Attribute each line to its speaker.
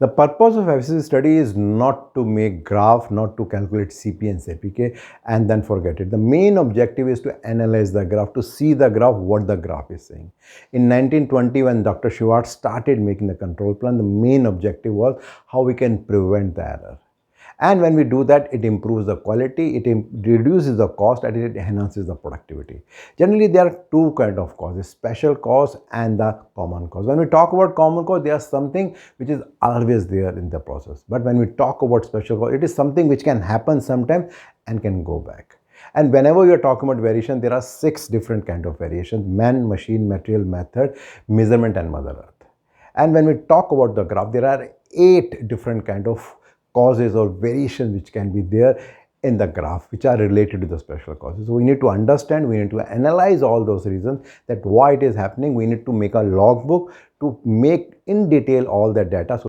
Speaker 1: The purpose of FCC study is not to make graph, not to calculate CP and CPK and then forget it. The main objective is to analyze the graph, to see the graph, what the graph is saying. In 1920, when Dr. Shewhart started making the control plan, the main objective was how we can prevent the error. And when we do that, it improves the quality, it reduces the cost, and it enhances the productivity. Generally, there are two kinds of causes, special cause and the common cause. When we talk about common cause, there's something which is always there in the process. But when we talk about special cause, it is something which can happen sometime and can go back. And whenever you're talking about variation, there are 6 different kinds of variations: man, machine, material, method, measurement, and Mother Earth. And when we talk about the graph, there are 8 different kinds of causes or variations which can be there in the graph, which are related to the special causes. So we need to understand, we need to analyze all those reasons, that why it is happening. We need to make a logbook to make in detail all that data. So